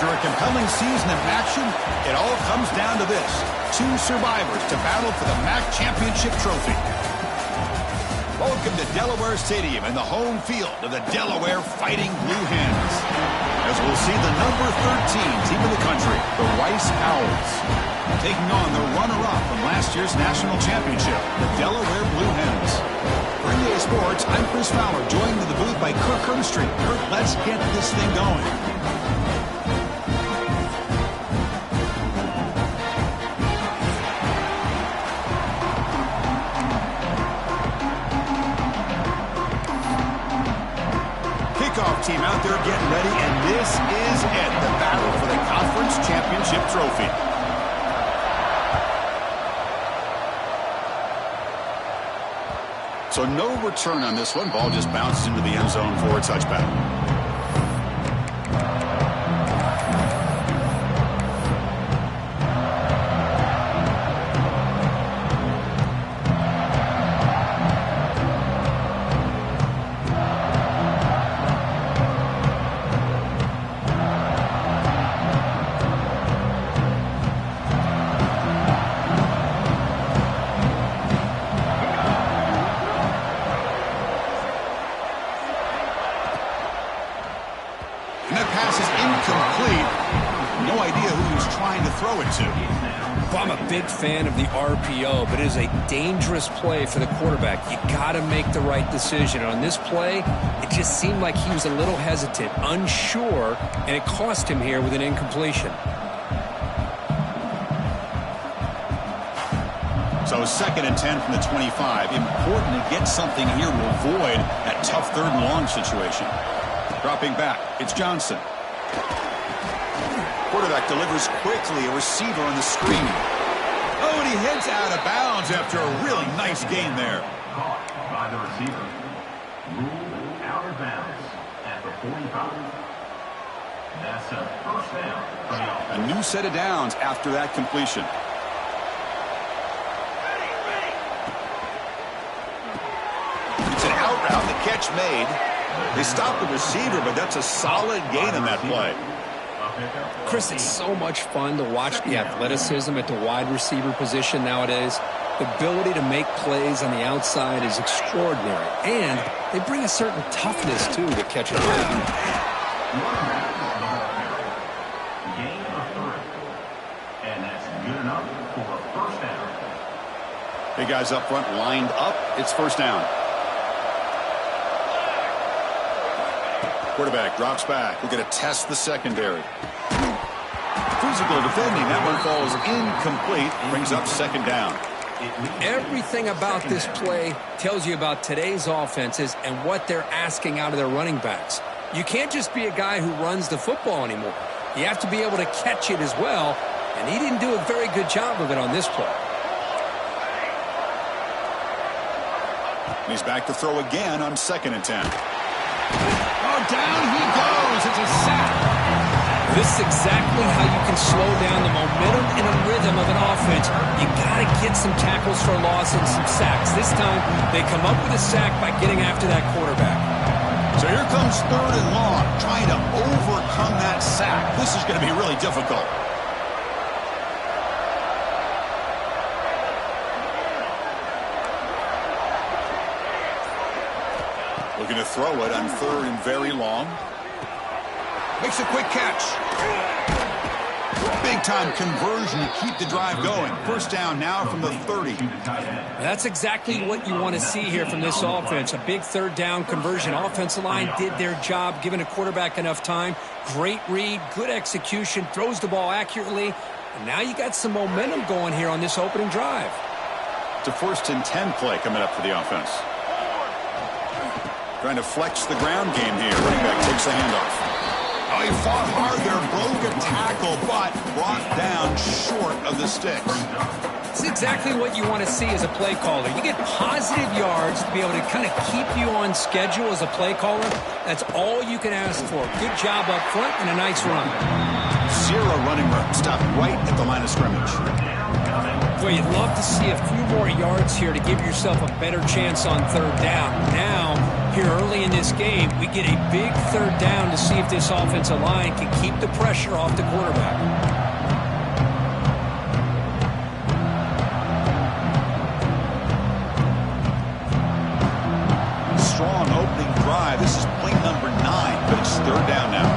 After a compelling season of action, it all comes down to this. 2 survivors to battle for the MAC Championship trophy. Welcome to Delaware Stadium and the home field of the Delaware Fighting Blue Hens. As we'll see the number 13 team in the country, the Rice Owls, taking on the runner-up from last year's national championship, the Delaware Blue Hens. For EA Sports, I'm Chris Fowler, joined in the booth by Kirk Herbstreit. Kirk, let's get this thing going. Team out there getting ready, and this is it, the battle for the conference championship trophy. So no return on this one. Ball just bounces into the end zone for a touchback. I'm a big fan of the RPO, but it is a dangerous play for the quarterback. You got to make the right decision. On this play, it just seemed like he was a little hesitant, unsure, and it cost him here with an incompletion. So 2nd and 10 from the 25. Important to get something here to avoid that tough 3rd and long situation. Dropping back, it's Johnson. Quarterback delivers quickly, a receiver on the screen. Oh, and he heads out of bounds after a really nice gain there. Caught by the receiver. Ruled out of bounds at the 45. That's a first down for the offense. A new set of downs after that completion. It's an out route, the catch made. They stopped the receiver, but that's a solid gain in that play. Chris, it's so much fun to watch the athleticism at the wide receiver position nowadays. The ability to make plays on the outside is extraordinary. And they bring a certain toughness, too, to catch a ball. Gain of 3. And that's good enough for a first down. Hey, guys up front lined up. It's first down. Quarterback drops back. We're going to test the secondary. Physical defending. That one falls incomplete. Brings up 2nd down. Everything about this play tells you about today's offenses and what they're asking out of their running backs. You can't just be a guy who runs the football anymore. You have to be able to catch it as well, and he didn't do a very good job of it on this play. He's back to throw again on 2nd and 10. Oh, down he goes. It's a sack. This is exactly how you can slow down the momentum and a rhythm of an offense. You got to get some tackles for loss and some sacks. This time, they come up with a sack by getting after that quarterback. So here comes 3rd and long, trying to overcome that sack. This is going to be really difficult. Looking to throw it on 3rd and very long. Makes a quick catch. Big-time conversion to keep the drive going. First down now from the 30. That's exactly what you want to see here from this offense. A big 3rd down conversion. Offensive line did their job, giving a quarterback enough time. Great read, good execution, throws the ball accurately. And now you got some momentum going here on this opening drive. It's a 1st and 10 play coming up for the offense. Trying to flex the ground game here. Running back takes the handoff. Oh, he fought hard there, broke a tackle, but brought down short of the sticks. It's exactly what you want to see as a play caller. You get positive yards to be able to kind of keep you on schedule as a play caller. That's all you can ask for. Good job up front and a nice run. 0 running room. Stopped right at the line of scrimmage. Well, you'd love to see a few more yards here to give yourself a better chance on 3rd down. Now, Here early in this game, we get a big third down to see if this offensive line can keep the pressure off the quarterback. Strong opening drive. This is play number 9, but it's third down now.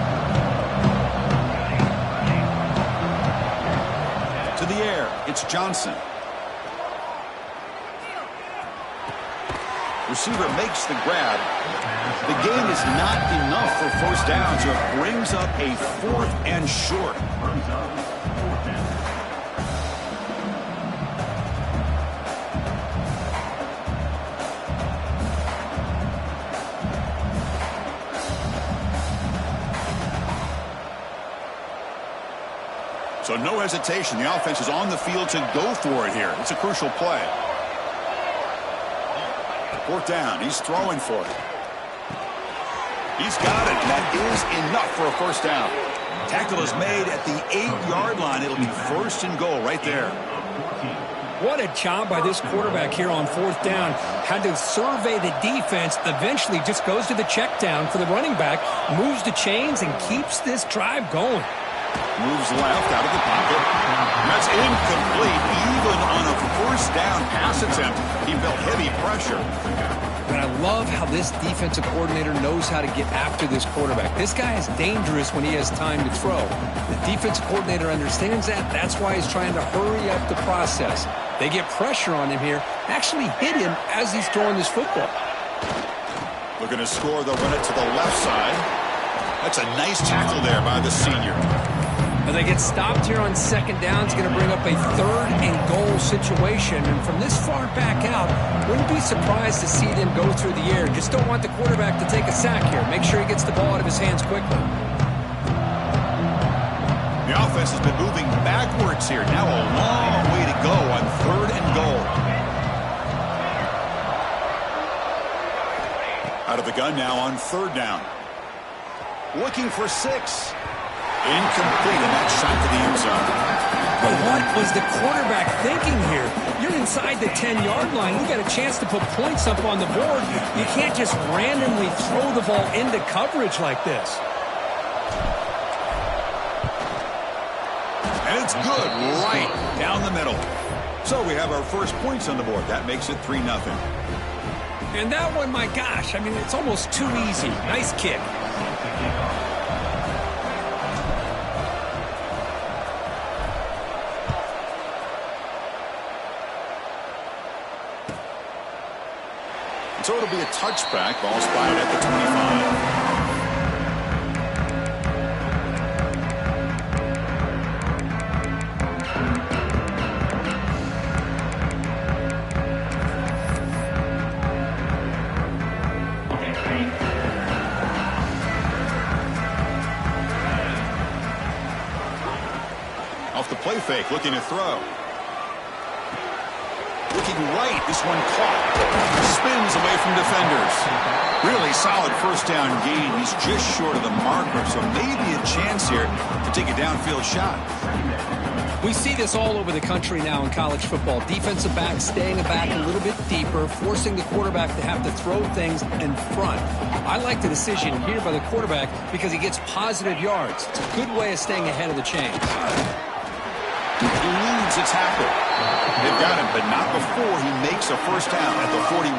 To the air, it's Johnson. Receiver makes the grab. The gain is not enough for first down, so it brings up a 4th and short. So no hesitation. The offense is on the field to go for it here. It's a crucial play. 4th down. He's throwing for it. He's got it. That is enough for a first down. Tackle is made at the 8-yard line. It'll be 1st and goal right there. What a job by this quarterback here on 4th down. Had to survey the defense. Eventually just goes to the check down for the running back. Moves the chains and keeps this drive going. Moves left out of the pocket. That's incomplete. Even on a first down pass attempt, he felt heavy pressure. But I love how this defensive coordinator knows how to get after this quarterback. This guy is dangerous when he has time to throw. The defensive coordinator understands that. That's why he's trying to hurry up the process. They get pressure on him here. Actually hit him as he's throwing this football. Looking to score. They'll run it to the left side. That's a nice tackle there by the senior. They get stopped here on 2nd down. It's going to bring up a 3rd and goal situation. And from this far back out, wouldn't be surprised to see them go through the air. Just don't want the quarterback to take a sack here. Make sure he gets the ball out of his hands quickly. The offense has been moving backwards here. Now a long way to go on 3rd and goal. Out of the gun now on 3rd down. Looking for 6. Incomplete, and that shot to the end zone. But what was the quarterback thinking here? You're inside the 10-yard line. You got a chance to put points up on the board. You can't just randomly throw the ball into coverage like this. And it's good, right down the middle. So we have our first points on the board. That makes it 3-0. And that one, my gosh, I mean, it's almost too easy. Nice kick. So it'll be a touchback. Ball spotted at the 25. Off the play fake, looking to throw. Looking right, this one caught. Spins away from defenders. Really solid first down gain. He's just short of the marker, so maybe a chance here to take a downfield shot. We see this all over the country now in college football. Defensive backs staying back a little bit deeper, forcing the quarterback to have to throw things in front. I like the decision here by the quarterback because he gets positive yards. It's a good way of staying ahead of the chains. Eludes a tackle. They've got him, but not before he makes a first down at the 41.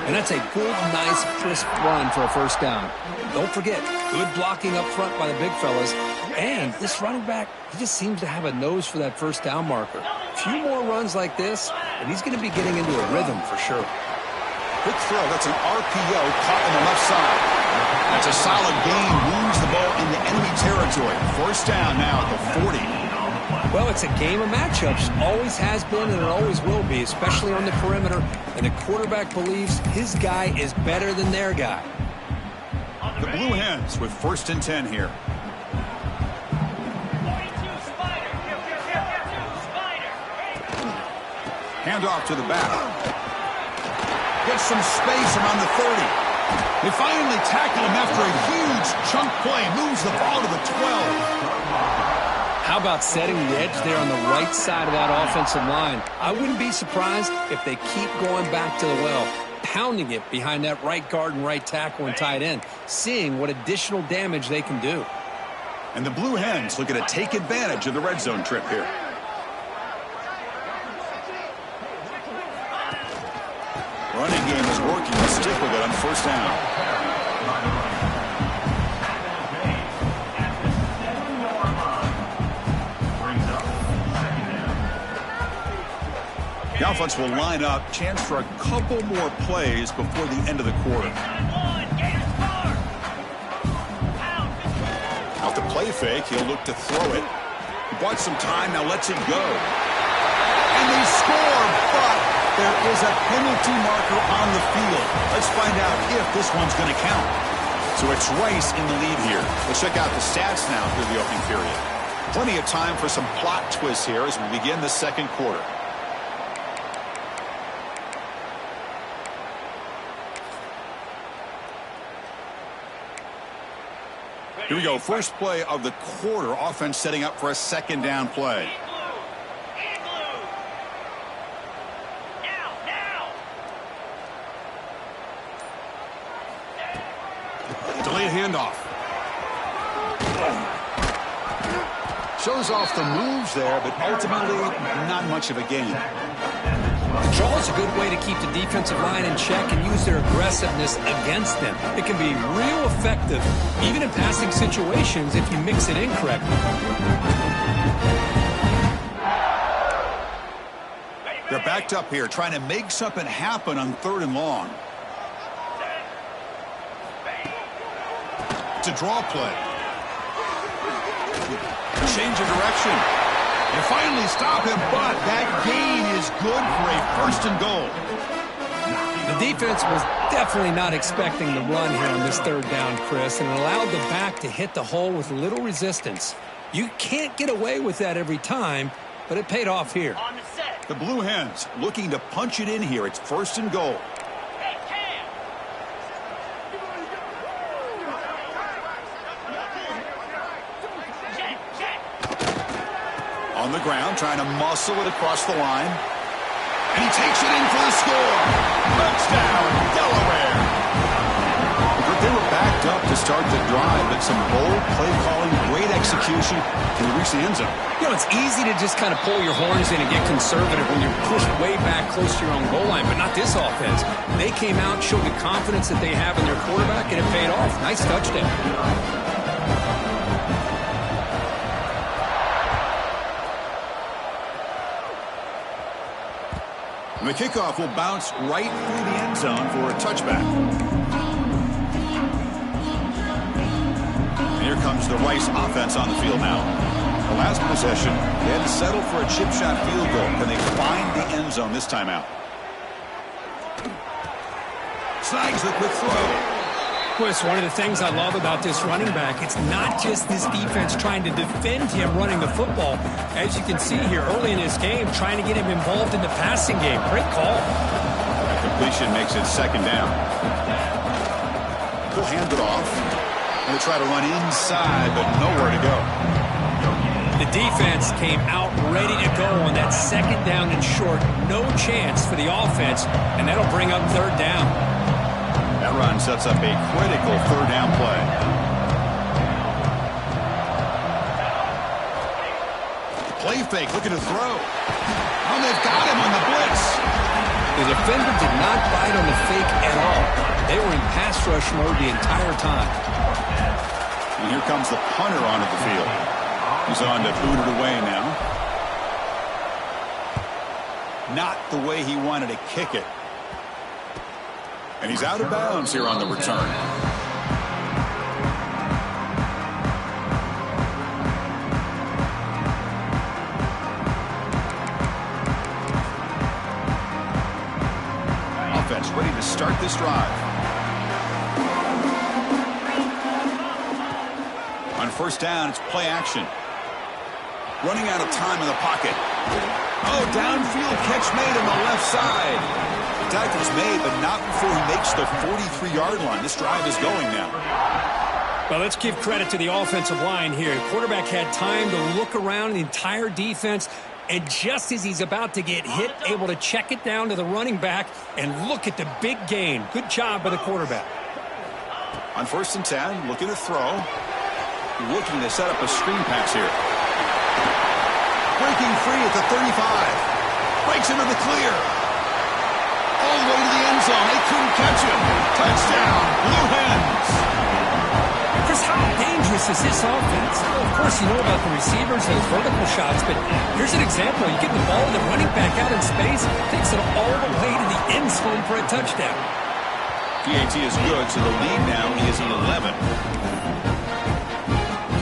And that's a good, nice, crisp run for a first down. Don't forget, good blocking up front by the big fellas. And this running back, he just seems to have a nose for that first down marker. A few more runs like this, and he's going to be getting into a rhythm for sure. Quick throw. That's an RPO caught on the left side. That's a solid gain. Moves the ball into enemy territory. First down now at the 40. Well, it's a game of matchups. Always has been and it always will be, especially on the perimeter. And the quarterback believes his guy is better than their guy. The Blue Hens with 1st and 10 here. Hand off to the back. Gets some space around the 30. They finally tackle him after a huge chunk play. Moves the ball to the 12. How about setting the edge there on the right side of that offensive line? I wouldn't be surprised if they keep going back to the well. pounding it behind that right guard and right tackle and tight end, seeing what additional damage they can do. And the Blue Hens looking to take advantage of the red zone trip here. Running game is working. We'll stick with it on first down. The offense will line up. Chance for a couple more plays before the end of the quarter. Off the play fake, he'll look to throw it. He bought some time, now lets it go. And they score, but there is a penalty marker on the field. Let's find out if this one's going to count. So it's Rice in the lead here. Let's check out the stats now through the opening period. Plenty of time for some plot twists here as we begin the second quarter. Here we go. First play of the quarter. Offense setting up for a second down play. Delayed handoff. Shows off the moves there, but ultimately not much of a gain. Draw is a good way to keep the defensive line in check and use their aggressiveness against them. It can be real effective, even in passing situations, if you mix it in correctly. They're backed up here, trying to make something happen on 3rd and long. It's a draw play. Change of direction. They finally stop him, but that gain is good for a 1st and goal. The defense was definitely not expecting the run here on this 3rd down, Chris, and it allowed the back to hit the hole with little resistance. You can't get away with that every time, but it paid off here. The Blue Hens looking to punch it in here. It's 1st and goal. On the ground, trying to muscle it across the line. And he takes it in for the score. Touchdown, Delaware. They were backed up to start the drive, but some bold play calling, great execution, and they reach the end zone. You know, it's easy to just kind of pull your horns in and get conservative when you're pushed way back close to your own goal line, but not this offense. They came out, showed the confidence that they have in their quarterback, and it paid off. Nice touchdown. And the kickoff will bounce right through the end zone for a touchback. And here comes the Rice offense on the field now. The last possession, they had to settle for a chip shot field goal. Can they find the end zone this time out? Snags the quick throw. Chris, one of the things I love about this running back, it's not just this defense trying to defend him running the football. As you can see here early in this game, trying to get him involved in the passing game. Great call. That completion makes it 2nd down. He'll hand it off. And they try to run inside, but nowhere to go. The defense came out ready to go on that 2nd down and short. No chance for the offense, and that'll bring up 3rd down. That run sets up a critical 3rd down play. Play fake, looking to throw. Oh, they've got him on the blitz. The defender did not bite on the fake at all. They were in pass rush mode the entire time. And here comes the punter onto the field. He's on to boot it away now. Not the way he wanted to kick it. And he's out of bounds here on the return. Offense ready to start this drive. On 1st down, it's play action. Running out of time in the pocket. Oh, downfield catch made on the left side. The tackle's made, but not before he makes the 43-yard line. This drive is going now. Well, let's give credit to the offensive line here. The quarterback had time to look around the entire defense, And just as he's about to get hit, able to check it down to the running back, and look at the big gain. Good job by the quarterback. On 1st and 10, looking to throw. Looking to set up a screen pass here. Breaking free at the 35. Breaks into the clear. All the way to the end zone. They couldn't catch him. Touchdown, Blue Hens. Chris, how dangerous is this offense? Well, of course, you know about the receivers, those vertical shots, but here's an example. You get the ball and the running back out in space, takes it all the way to the end zone for a touchdown. PAT is good, so the lead now is an 11.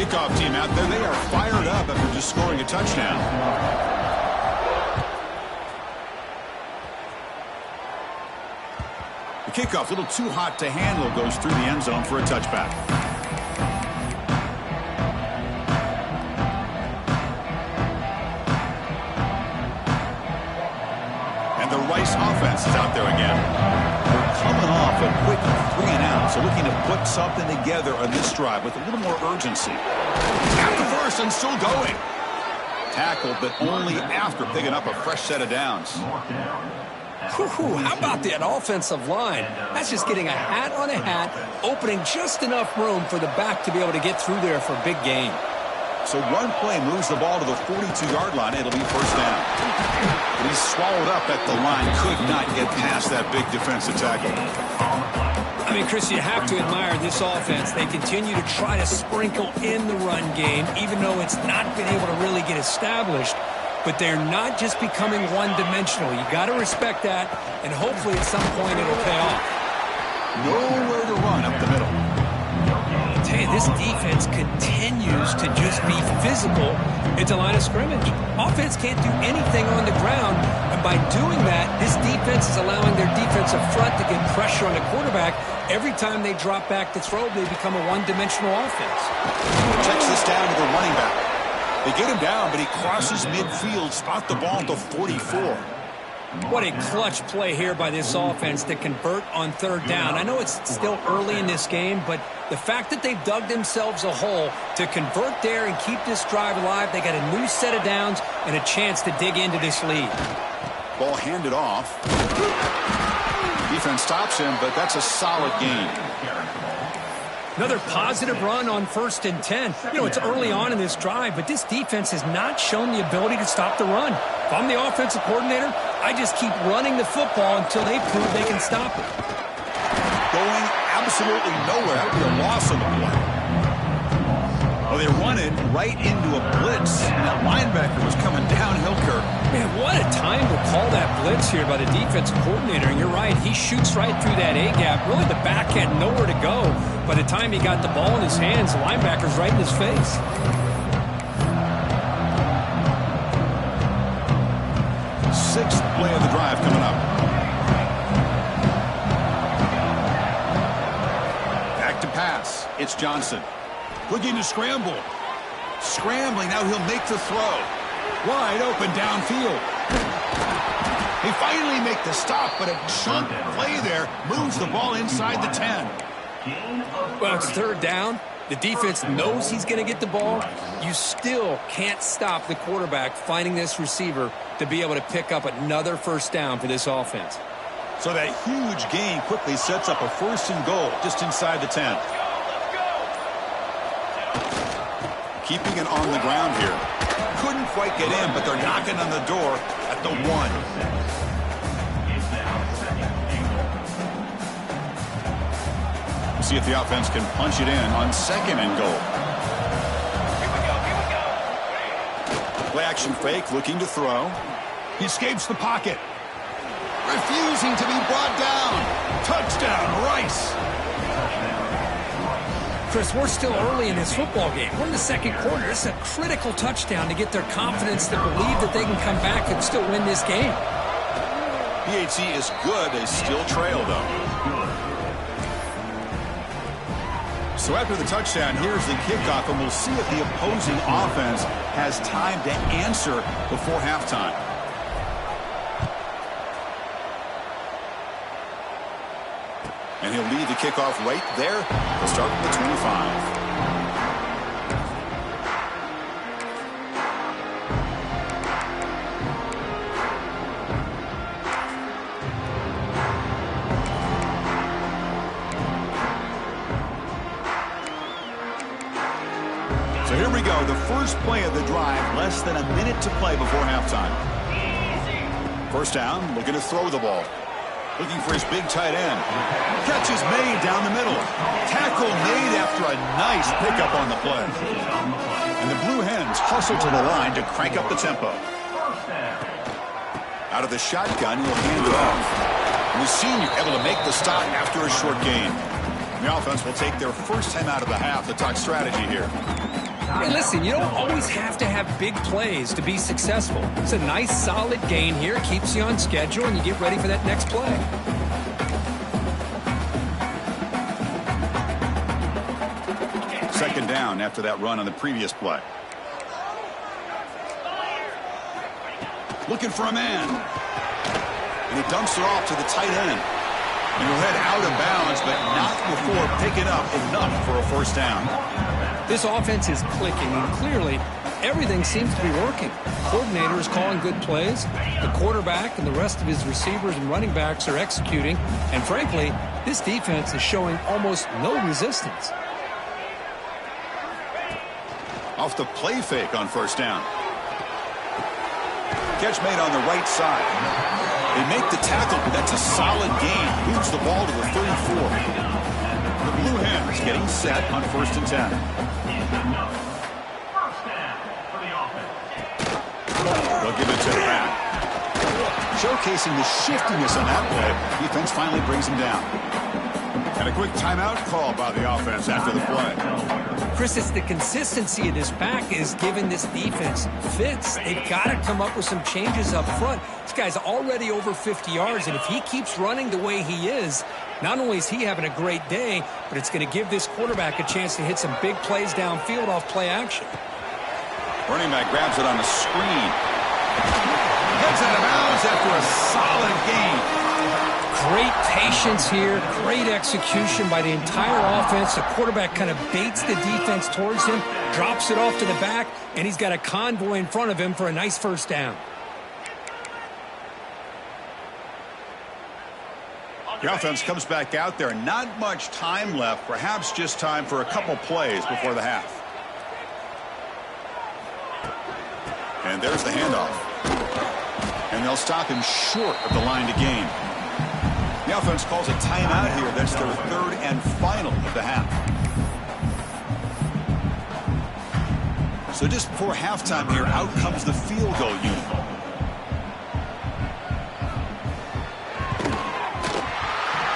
Kickoff team out there, they are fired up after just scoring a touchdown. The kickoff, a little too hot to handle, goes through the end zone for a touchback. And the Rice offense is out there again. They're coming off a quick 3 and out, so looking to put something together on this drive with a little more urgency. After first and still going. Tackled, but only after picking up a fresh set of downs. How about that offensive line? That's just getting a hat on a hat, opening just enough room for the back to be able to get through there for a big gain. So one play moves the ball to the 42-yard line. It'll be first down. But he's swallowed up at the line. Could not get past that big defensive tackle. I mean, Chris, you have to admire this offense. They continue to try to sprinkle in the run game, even though it's not been able to really get established. But they're not just becoming one-dimensional. You got to respect that, and hopefully at some point it'll pay off. Nowhere to run up the middle. I'll tell you, this defense continues to just be physical at the line of scrimmage. Offense can't do anything on the ground, and by doing that, this defense is allowing their defensive front to get pressure on the quarterback. Every time they drop back to throw, they become a one-dimensional offense. Checks this down to the running back. They get him down, but he crosses midfield, spot the ball at the 44. What a clutch play here by this offense to convert on 3rd down. I know it's still early in this game, but the fact that they've dug themselves a hole to convert there and keep this drive alive, they got a new set of downs and a chance to dig into this lead. Ball handed off. Defense stops him, but that's a solid gain. Another positive run on 1st and 10. You know, it's early on in this drive, but this defense has not shown the ability to stop the run. If I'm the offensive coordinator, I just keep running the football until they prove they can stop it. Going absolutely nowhere. That would be a loss on the play. Well, they run it right into a blitz, and that linebacker was coming downhill, Kirk. Man, what a time to call that blitz here by the defensive coordinator. And you're right, he shoots right through that A-gap. Really, the back had nowhere to go. By the time he got the ball in his hands, the linebacker's right in his face. Sixth play of the drive coming up. Back to pass. It's Johnson. Looking to scramble. Scrambling, now he'll make the throw. Wide open downfield. They finally make the stop, but a chunk play there moves the ball inside the 10. Well, it's 3rd down. The defense knows he's going to get the ball. You still can't stop the quarterback finding this receiver to be able to pick up another first down for this offense. So that huge gain quickly sets up a 1st and goal just inside the 10. Keeping it on the ground here. Couldn't quite get in, but they're knocking on the door at the 1. We'll see if the offense can punch it in on 2nd and goal. Play action fake, looking to throw. He escapes the pocket. Refusing to be brought down. Touchdown, Rice. Chris, we're still early in this football game. We're in the 2nd quarter. It's a critical touchdown to get their confidence to believe that they can come back and still win this game. PAT is good. They still trail, though. So after the touchdown, here's the kickoff, and we'll see if the opposing offense has time to answer before halftime. And he'll lead the kickoff right there. He'll start with the 25. First play of the drive, less than a minute to play before halftime. First down, looking to throw the ball. Looking for his big tight end. Catch is made down the middle. Tackle made after a nice pickup on the play. And the Blue Hens hustle to the line to crank up the tempo. Out of the shotgun, he'll hand it off. And the senior able to make the stop after a short gain. The offense will take their first time out of the half to talk strategy here. Hey, listen, you don't always have to have big plays to be successful. It's a nice, solid gain here. Keeps you on schedule, and you get ready for that next play. Second down after that run on the previous play. Looking for a man. And he dumps it off to the tight end. And he'll head out of bounds, but not before picking up enough for a first down. This offense is clicking, and clearly everything seems to be working. The coordinator is calling good plays. The quarterback and the rest of his receivers and running backs are executing. And frankly, this defense is showing almost no resistance. Off the play fake on first down. Catch made on the right side. They make the tackle, but that's a solid gain. Moves the ball to the 34. The Blue Hens getting set on 1st and 10. They'll give it to the back. Showcasing the shiftiness on that play. Defense finally brings him down. And a quick timeout call by the offense after the play. Chris, it's the consistency of this back is giving this defense fits. They've got to come up with some changes up front. This guy's already over 50 yards, and if he keeps running the way he is, not only is he having a great day, but it's going to give this quarterback a chance to hit some big plays downfield off play action. Running back grabs it on the screen. Heads out of bounds after a solid gain. Great patience here, great execution by the entire offense. The quarterback kind of baits the defense towards him, drops it off to the back, and he's got a convoy in front of him for a nice first down. The offense comes back out there. Not much time left, perhaps just time for a couple plays before the half. And there's the handoff. And they'll stop him short of the line to gain. The offense calls a timeout here. That's their 3rd and final of the half. So just before halftime here, out comes the field goal unit.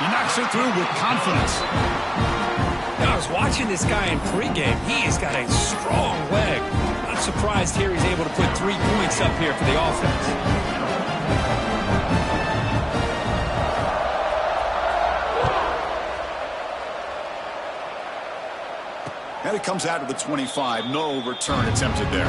He knocks it through with confidence. Now, I was watching this guy in pregame. He's got a strong leg. Not surprised here he's able to put 3 points up here for the offense. And it comes out of the 25. No return attempted there.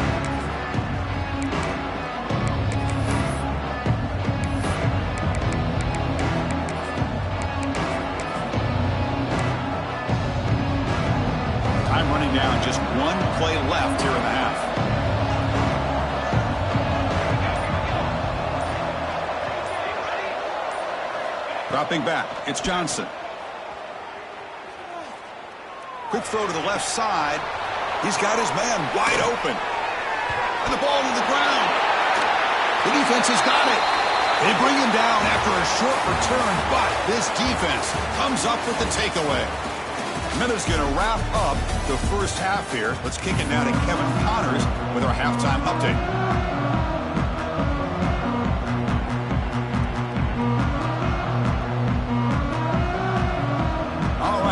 Time running down. Just 1 play left here in the half. Dropping back. It's Johnson. Quick throw to the left side. He's got his man wide open. And the ball to the ground. The defense has got it. They bring him down after a short return, but this defense comes up with the takeaway. Miller's going to wrap up the first half here. Let's kick it now to Kevin Connors with our halftime update.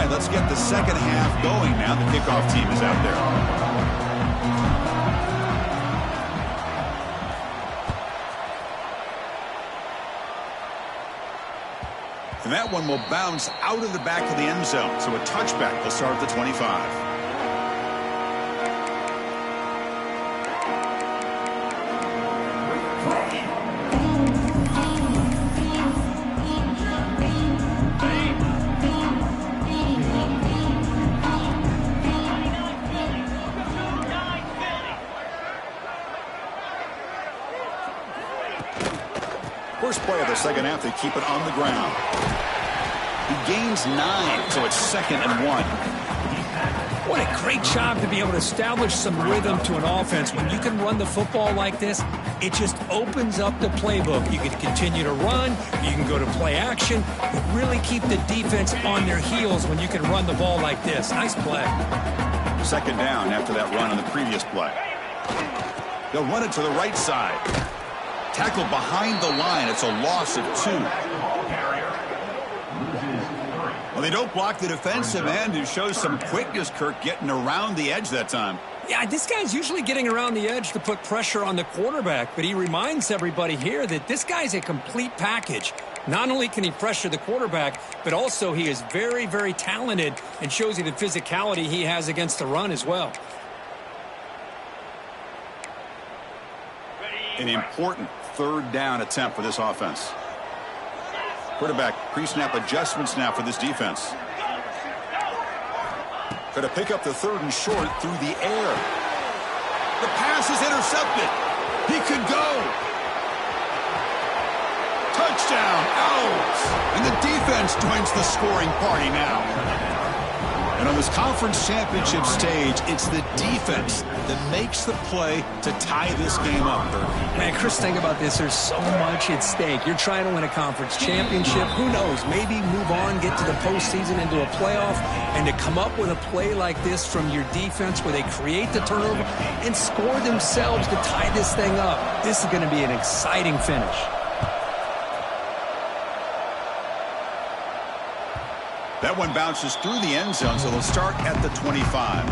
Let's get the second half going now. The kickoff team is out there. And that one will bounce out of the back of the end zone. So a touchback will start at the 25. First play of the second half, they keep it on the ground. He gains 9, so it's 2nd and 1. What a Great job to be able to establish some rhythm to an offense. When you can run the football like this, it just opens up the playbook. You can continue to run, you can go to play action, but really keep the defense on their heels when you can run the ball like this. Nice play. Second down after that run on the previous play. They'll run it to the right side. Tackled behind the line. It's a loss of 2. Well, they don't block the defensive end, who shows some quickness, Kirk, getting around the edge that time. Yeah, this guy's usually getting around the edge to put pressure on the quarterback, but he reminds everybody here that this guy's a complete package. Not only can he pressure the quarterback, but also he is very, very talented and shows you the physicality he has against the run as well. An important third down attempt for this offense. Quarterback pre-snap adjustments now for this defense. Going to pick up the 3rd and short through the air. The pass is intercepted. He could go. Touchdown, Owls. And the defense joins the scoring party now. And on this conference championship stage, it's the defense that makes the play to tie this game up. Man, Chris, think about this. There's so much at stake. You're trying to win a conference championship. Who knows? Maybe move on, get to the postseason, into a playoff, and to come up with a play like this from your defense where they create the turnover and score themselves to tie this thing up. This is going to be an exciting finish. That one bounces through the end zone, so they'll start at the 25.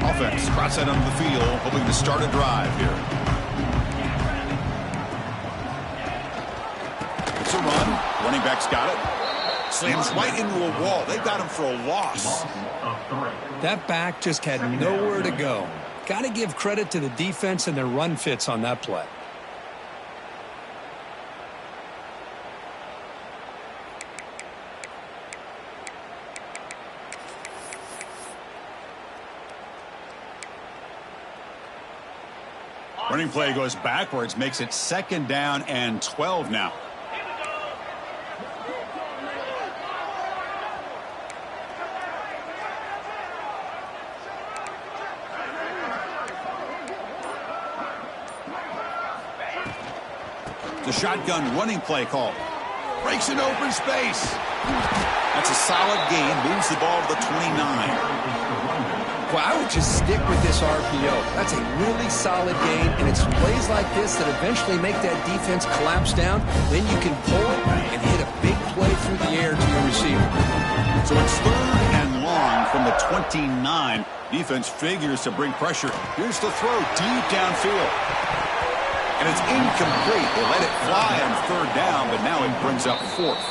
Offense trots that onto the field, hoping to start a drive here. It's a run. Running back's got it. Slams right into a wall. They got him for a loss. That back just had nowhere to go. Got to give credit to the defense and their run fits on that play. Running play goes backwards, makes it 2nd down and 12 now. The shotgun running play call. Breaks an open space. That's a solid gain. Moves the ball to the 29. Well, I would just stick with this RPO. That's a really solid gain, and it's plays like this that eventually make that defense collapse down. Then you can pull it and hit a big play through the air to your receiver. So it's 3rd and long from the 29. Defense figures to bring pressure. Here's the throw deep downfield. And it's incomplete. They let it fly on 3rd down, but now it brings up 4th.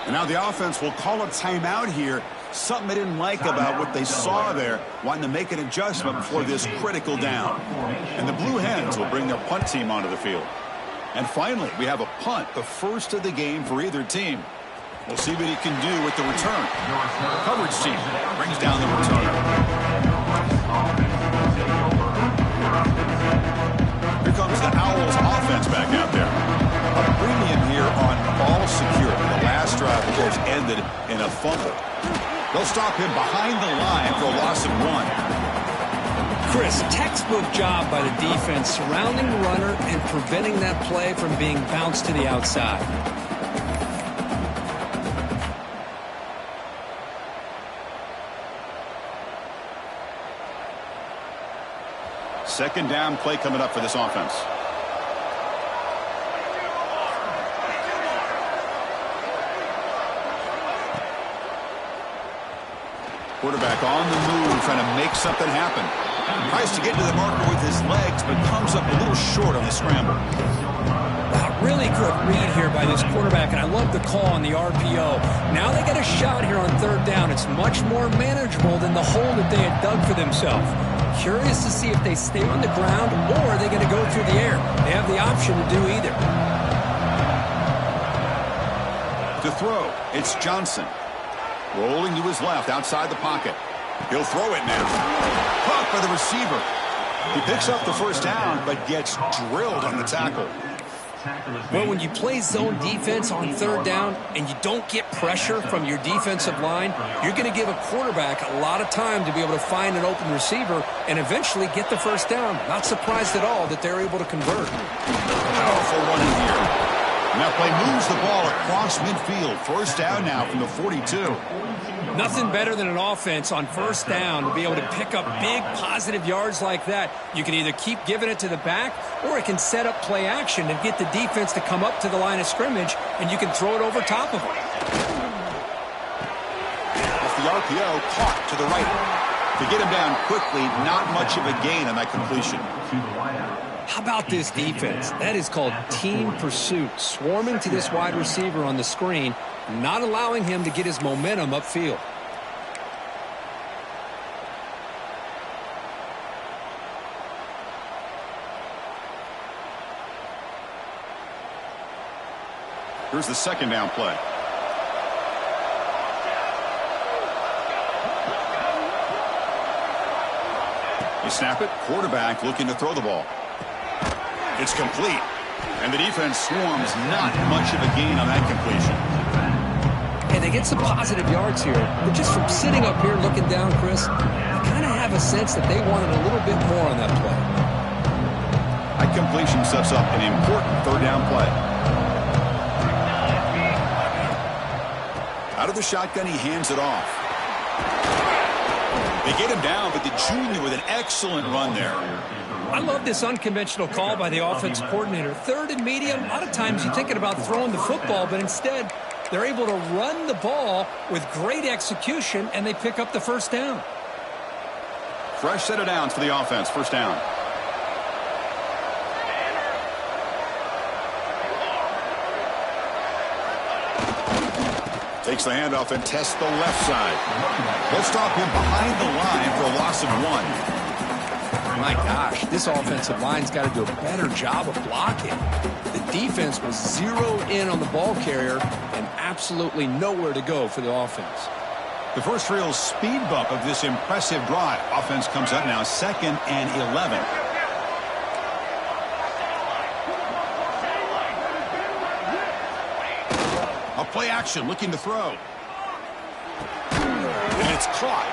And now the offense will call a timeout here. Something they didn't like about what they saw there, wanting to make an adjustment before this critical down. And the Blue Hens will bring their punt team onto the field. And finally, we have a punt, the first of the game for either team. We'll see what he can do with the return. The coverage team brings down the return. Here comes the Owls offense back out there. A premium here on ball security. The last drive, of course, ended in a fumble. They'll stop him behind the line for a loss of 1. Chris, textbook job by the defense surrounding the runner and preventing that play from being bounced to the outside. Second down play coming up for this offense. Quarterback on the move, trying to make something happen. Tries to get to the marker with his legs, but comes up a little short on the scramble. Wow, really good read here by this quarterback, and I love the call on the RPO. Now they get a shot here on 3rd down. It's much more manageable than the hole that they had dug for themselves. Curious to see if they stay on the ground or are they going to go through the air. They have the option to do either. To throw, it's Johnson. Rolling to his left, outside the pocket. He'll throw it now. Caught by the receiver. He picks up the 1st down, but gets drilled on the tackle. Well, when you play zone defense on third down and you don't get pressure from your defensive line, you're going to give a quarterback a lot of time to be able to find an open receiver and eventually get the first down. Not surprised at all that they're able to convert. Powerful run in here. And that play moves the ball across midfield. First down now from the 42. Nothing better than an offense on first down to be able to pick up big positive yards like that. You can either keep giving it to the back or it can set up play action and get the defense to come up to the line of scrimmage and you can throw it over top of them. Off the RPO, caught to the right. To get him down quickly, not much of a gain on that completion. How about this defense? That is called team pursuit. Swarming to this wide receiver on the screen, not allowing him to get his momentum upfield. Here's the second down play. You snap it, quarterback looking to throw the ball. It's complete. And the defense swarms, not much of a gain on that completion. And they get some positive yards here. But just from sitting up here looking down, Chris, I kind of have a sense that they wanted a little bit more on that play. That completion sets up an important third down play. Out of the shotgun, he hands it off. They get him down, but the junior with an excellent run there. I love this unconventional call by the offense coordinator. Third and medium, a lot of times you're thinking about throwing the football, but instead they're able to run the ball with great execution, and they pick up the first down. Fresh set of downs for the offense. First down. Takes the handoff and tests the left side. They'll stop him behind the line for a loss of 1. My gosh, this offensive line's got to do a better job of blocking. The defense was zeroed in on the ball carrier and absolutely nowhere to go for the offense. The first real speed bump of this impressive drive. Offense comes up now 2nd and 11. A play action looking to throw. And it's caught.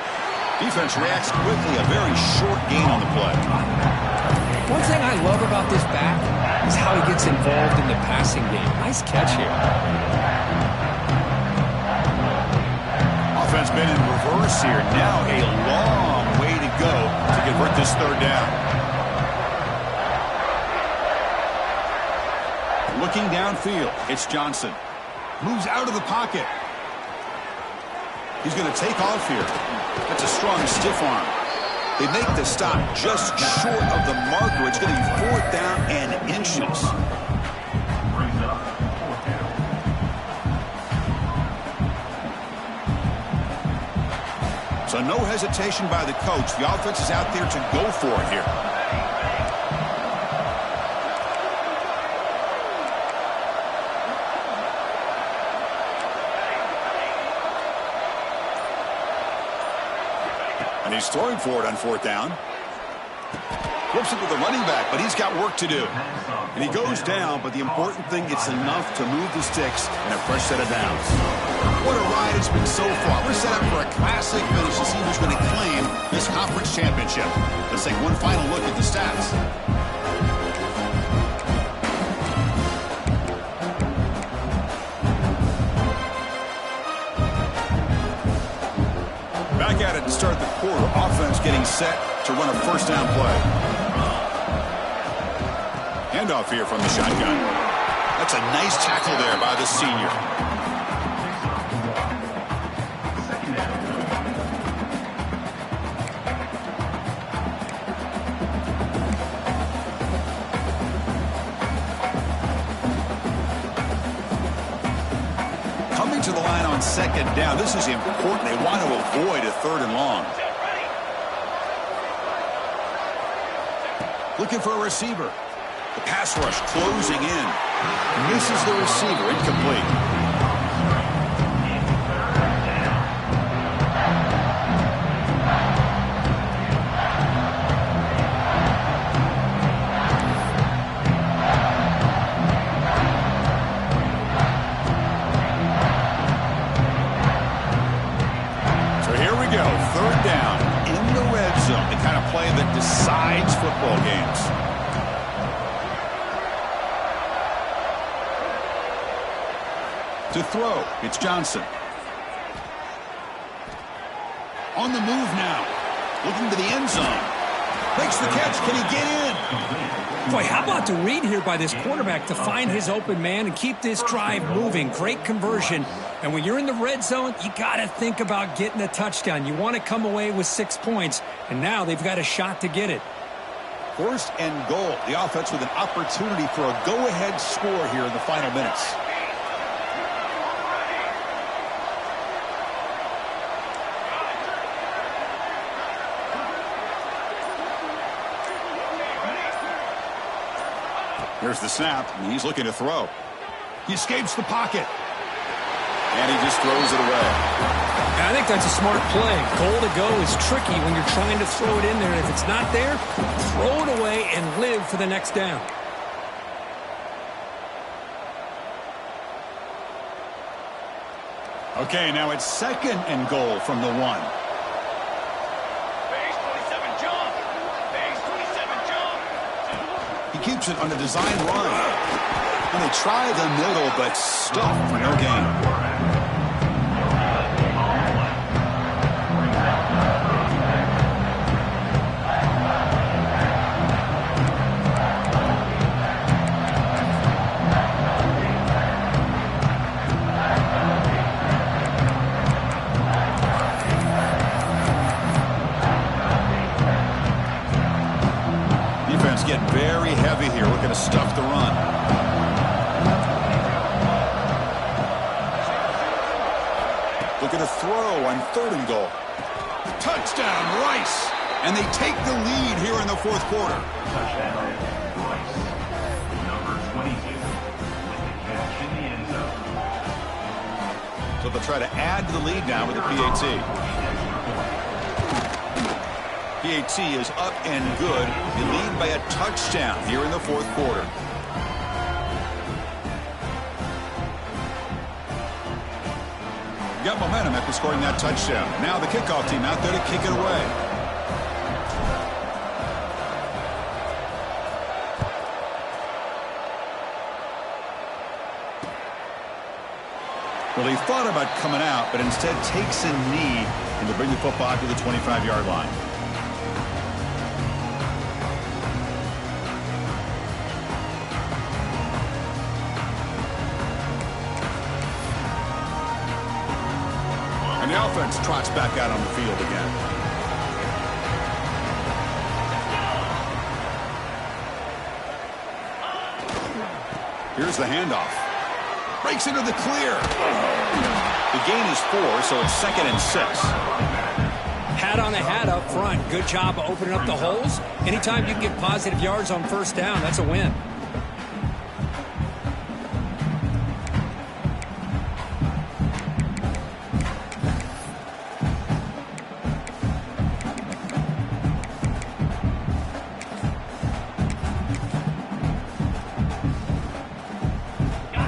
Defense reacts quickly. A very short gain on the play. One thing I love about this back is how he gets involved in the passing game. Nice catch here. Offense been in reverse here. Now a long way to go to convert this third down. Looking downfield, it's Johnson. Moves out of the pocket. He's going to take off here. That's a strong stiff arm. They make the stop just short of the marker. It's going to be 4th down and inches. So no hesitation by the coach. The offense is out there to go for it here. And he's throwing for it on 4th down. Flips it to the running back, but he's got work to do. And he goes down, but the important thing, it's enough to move the sticks and a fresh set of downs. What a ride it's been so far. We're set up for a classic finish to see who's going to claim this conference championship. Let's take one final look at the stats. Back at it to start the quarter. Offense getting set to run a first down play. Handoff here from the shotgun. That's a nice tackle there by the senior. Coming to the line on 2nd down. This is important. They want to avoid a 3rd and long. Looking for a receiver. The pass rush closing in. Misses the receiver. Incomplete. go. Third down in the red zone. The kind of play that decides football games. To throw, it's Johnson. On the move now. Looking to the end zone. Makes the catch. Can he get in? Boy, how about the read here by this quarterback to find his open man and keep this drive moving. Great conversion. And when you're in the red zone, you got to think about getting a touchdown. You want to come away with 6 points, and now they've got a shot to get it. First and goal. The offense with an opportunity for a go-ahead score here in the final minutes. Here's the snap, and he's looking to throw. He escapes the pocket. And he just throws it away. I think that's a smart play. Goal to go is tricky when you're trying to throw it in there. And if it's not there, throw it away and live for the next down. Okay, now it's second and goal from the 1. Keeps it on a design run. And they try the middle, but stuff for no gain. Get very heavy here, looking to stuff the run. Looking to throw on third and goal. Touchdown, Rice! And they take the lead here in the fourth quarter. Touchdown, Rice. Number 22 with the catch in the end zone. So they'll try to add to the lead now with the PAT. PAT is up and good. They lead by a touchdown here in the fourth quarter. Got momentum after scoring that touchdown. Now the kickoff team out there to kick it away. Well, he thought about coming out, but instead takes a knee and to bring the football to the 25-yard line. The offense trots back out on the field again. Here's the handoff. Breaks into the clear. The gain is 4, so it's second and 6. Hat on a hat up front. Good job of opening up the holes. Anytime you can get positive yards on first down, that's a win.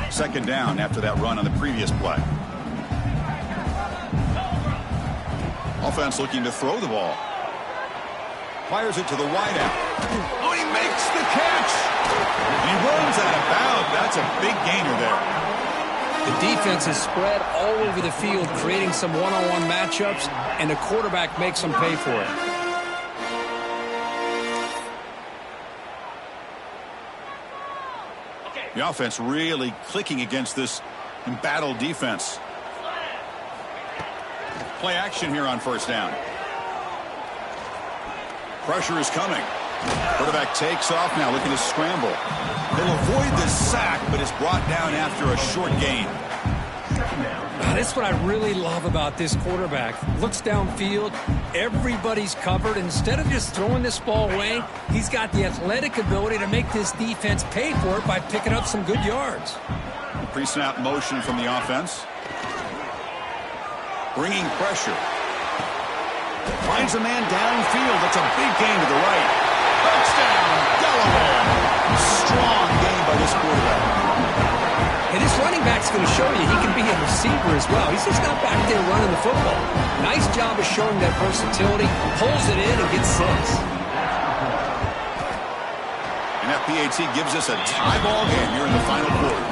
Second down after that run on the previous play. Offense looking to throw the ball. Fires it to the wideout. Oh, he makes the catch. And he runs out of bounds. That's a big gainer there. The defense is spread all over the field, creating some one-on-one matchups, and the quarterback makes them pay for it. The offense really clicking against this embattled defense. Play action here on first down. Pressure is coming. Quarterback takes off now, looking to scramble. They'll avoid the sack, but it's brought down after a short gain. That's what I really love about this quarterback. Looks downfield, everybody's covered. Instead of just throwing this ball away, he's got the athletic ability to make this defense pay for it by picking up some good yards. Pre-snap motion from the offense. Bringing pressure. Finds a man downfield. That's a big gain to the right. Touchdown, Delaware. Strong game by this quarterback. And this running back's going to show you he can be a receiver as well. He's just not back there running the football. Nice job of showing that versatility. Pulls it in and gets 6. And FPAT gives us a tie ball game here in the final quarter.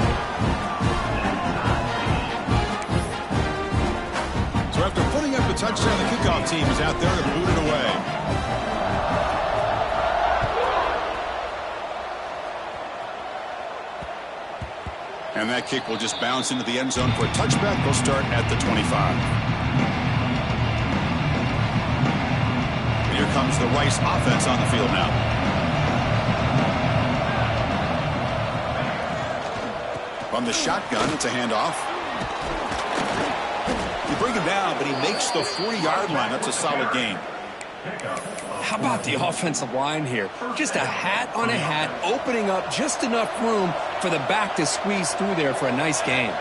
So after putting up a touchdown, the kickoff team is out there to boot it away. And that kick will just bounce into the end zone for a touchback. They'll start at the 25. And here comes the Rice offense on the field now. From the shotgun, it's a handoff. You bring him down, but he makes the 40-yard line. That's a solid gain. How about the offensive line here? Just a hat on a hat, opening up just enough room for the back to squeeze through there for a nice gain.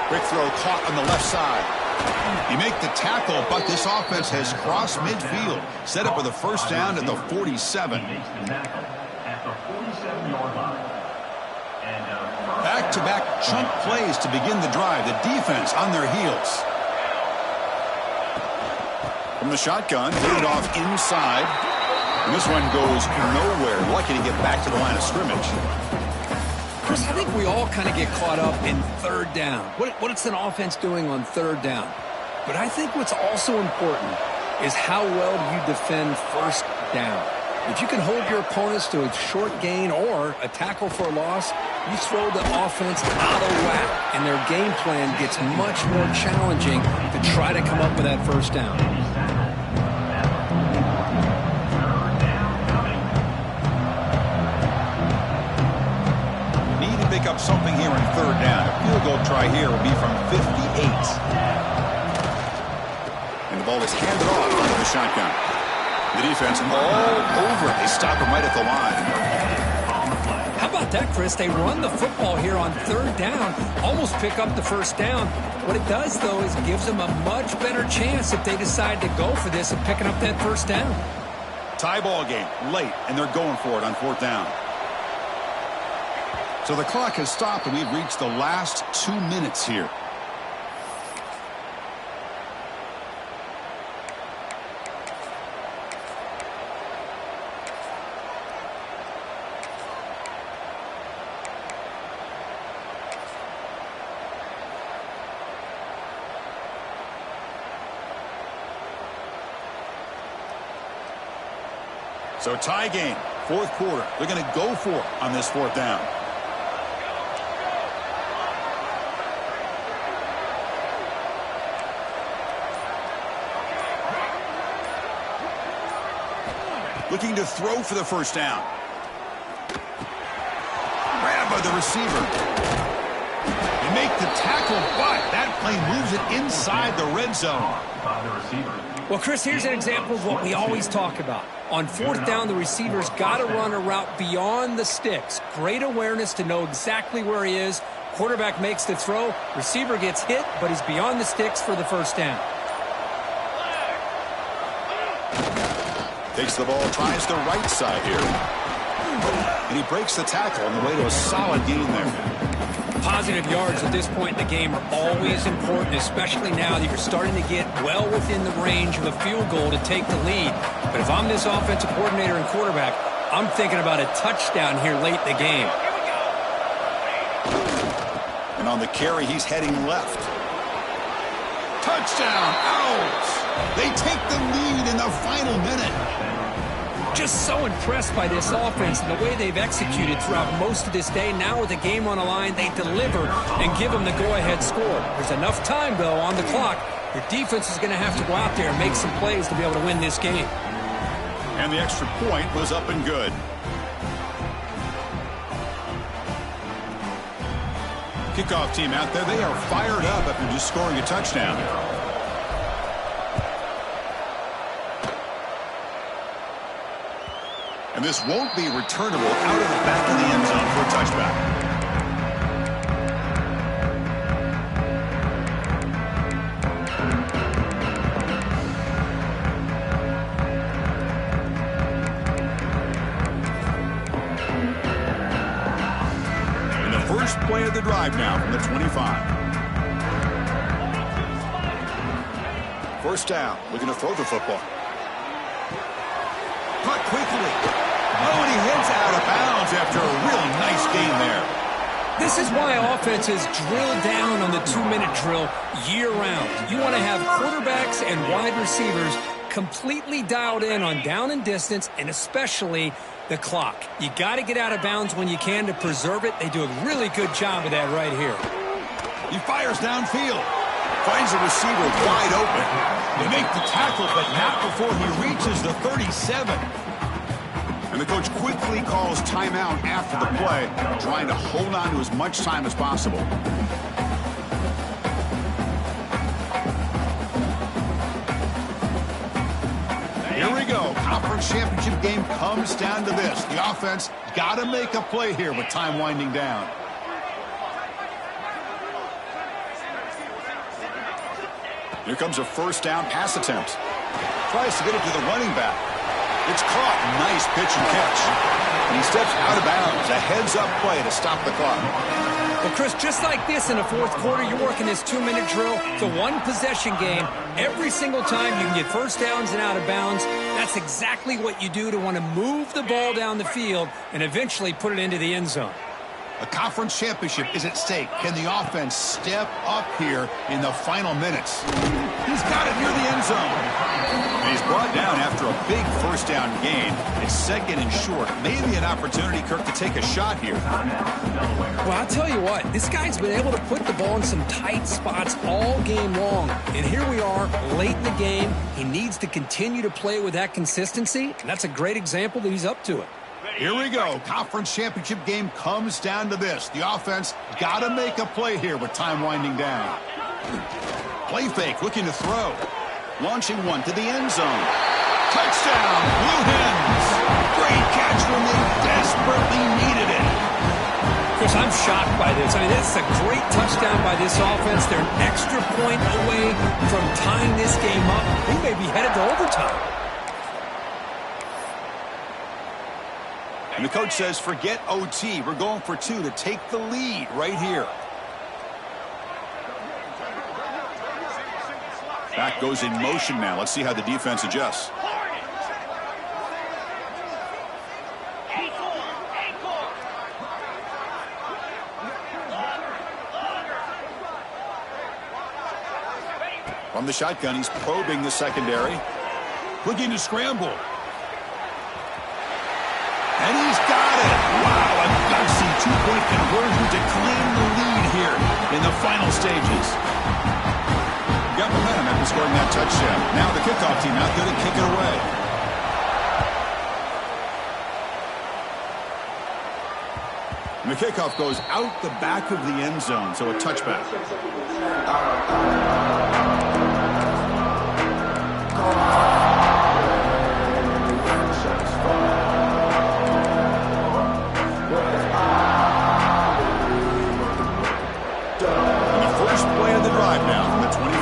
Quick throw caught on the left side. You make the tackle, but this offense has crossed midfield. Set up with a first down at the 47. Back-to-back chunk plays to begin the drive. The defense on their heels. From the shotgun, lead off inside. And this one goes nowhere. Lucky to get back to the line of scrimmage. Chris, I think we all kind of get caught up in third down. What's an offense doing on third down? But I think what's also important is how well do you defend first down. If you can hold your opponents to a short gain or a tackle for a loss, you throw the offense out of whack, and their game plan gets much more challenging to try to come up with that first down. Need to pick up something here on third down. A field goal try here will be from 58. And the ball is handed off under the shotgun. The defense all over it. They stop him right at the line. How about that, Chris? They run the football here on third down, almost pick up the first down. What it does, though, is it gives them a much better chance if they decide to go for this and picking up that first down. Tie ball game, late, and they're going for it on fourth down. So the clock has stopped, and we've reached the last 2 minutes here. So tie game, fourth quarter. They're going to go for it on this fourth down. Looking to throw for the first down. Grab by the receiver. They make the tackle, but that play moves it inside the red zone. Well, Chris, here's an example of what we always talk about. On fourth down, the receiver's got to run a route beyond the sticks. Great awareness to know exactly where he is. Quarterback makes the throw. Receiver gets hit, but he's beyond the sticks for the first down. Takes the ball, tries the right side here. And he breaks the tackle on the way to a solid gain there. Positive yards at this point in the game are always important, especially now that you're starting to get well within the range of a field goal to take the lead. But if I'm this offensive coordinator and quarterback, I'm thinking about a touchdown here late in the game. And on the carry, he's heading left. Touchdown, Owls! They take the lead in the final minute. Just so impressed by this offense and the way they've executed throughout most of this day. Now with the game on the line, they deliver and give them the go-ahead score. There's enough time, though, on the clock. Your defense is going to have to go out there and make some plays to be able to win this game. And the extra point was up and good. Kickoff team out there, they are fired up after just scoring a touchdown. And this won't be returnable out of the back of the end zone for a touchback. And the first play of the drive drive now from the 25. First down, looking to throw the football. Caught quickly. Oh, and he heads out of bounds after a real nice game there. This is why offenses drill down on the 2-minute drill year-round. You want to have quarterbacks and wide receivers completely dialed in on down and distance, and especially the clock. You got to get out of bounds when you can to preserve it. They do a really good job of that right here. He fires downfield. Finds the receiver wide open. They make the tackle, but not before he reaches the 37. And the coach quickly calls timeout after the play, trying to hold on to as much time as possible. Here we go. Conference championship game comes down to this. The offense got to make a play here with time winding down. Here comes a first down pass attempt. Tries to get it to the running back. It's caught. Nice pitch and catch. And he steps out of bounds. A heads-up play to stop the clock. Well, Chris, just like this in the fourth quarter, you're working this 2-minute drill. It's a one-possession game. Every single time you can get first downs and out of bounds. That's exactly what you do to want to move the ball down the field and eventually put it into the end zone. A conference championship is at stake. Can the offense step up here in the final minutes? He's got it near the end zone. And he's brought down after a big first down gain. It's second and short. Maybe an opportunity, Kirk, to take a shot here. Well, I'll tell you what. This guy's been able to put the ball in some tight spots all game long. And here we are, late in the game. He needs to continue to play with that consistency. And that's a great example that he's up to it. Here we go. Conference championship game comes down to this. The offense got to make a play here with time winding down. Play fake, looking to throw. Launching one to the end zone. Touchdown, Blue Hens. Great catch when they desperately needed it. Chris, I'm shocked by this. I mean, this is a great touchdown by this offense. They're an extra point away from tying this game up. We may be headed to overtime. And the coach says, forget OT. We're going for two to take the lead right here. Back goes in motion now. Let's see how the defense adjusts. From the shotgun, he's probing the secondary. Looking to scramble. And he's got it. Wow, a gutsy two-point conversion to claim the lead here in the final stages. Got momentum after scoring that touchdown. Now the kickoff team out there to kick it away. And the kickoff goes out the back of the end zone, so a touchback. Drive now from the 25.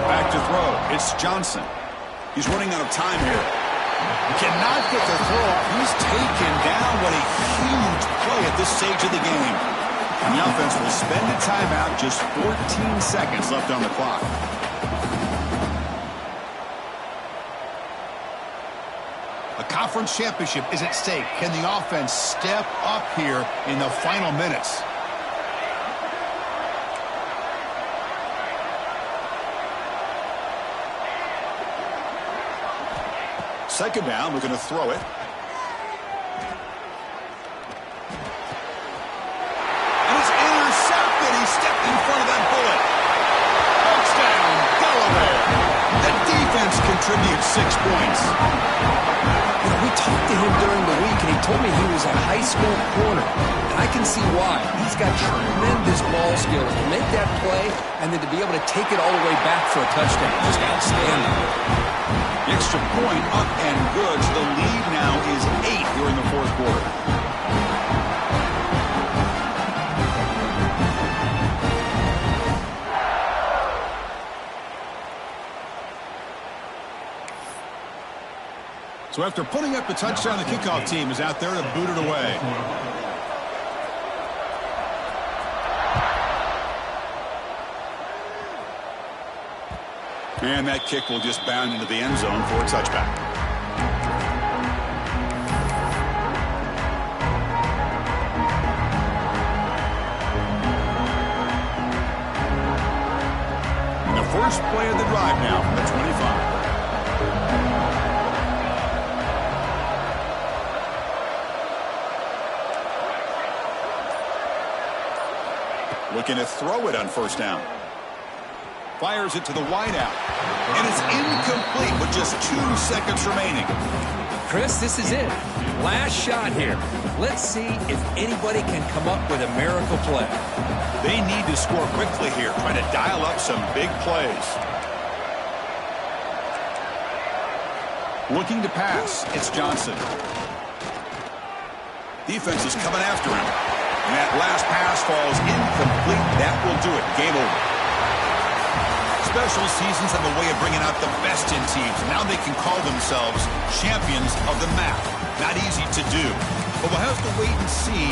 Back to throw. It's Johnson. He's running out of time here. Cannot get the throw off. He's taken down. What a huge play at this stage of the game. And the offense will spend a timeout. Just 14 seconds left on the clock. Conference championship is at stake. Can the offense step up here in the final minutes? Second down, we're going to throw it. And it's intercepted. He stepped in front of that bullet. Touchdown, Delaware. The defense contributes 6 points. We talked to him during the week, and he told me he was a high school corner. And I can see why. He's got tremendous ball skills to make that play and then to be able to take it all the way back for a touchdown. Just outstanding. The extra point up and good. So the lead now is 8 here in the fourth quarter. So So after putting up the touchdown, the kickoff team is out there to boot it away. And that kick will just bound into the end zone for a touchback. And the first play of the drive now from the 25. Looking to throw it on first down. Fires it to the wideout. And it's incomplete with just 2 seconds remaining. Chris, this is it. Last shot here. Let's see if anybody can come up with a miracle play. They need to score quickly here, trying to dial up some big plays. Looking to pass, it's Johnson. Defense is coming after him. And that last pass falls incomplete. That will do it. Game over. Special seasons have a way of bringing out the best in teams. Now they can call themselves champions of the MAC. Not easy to do, but we'll have to wait and see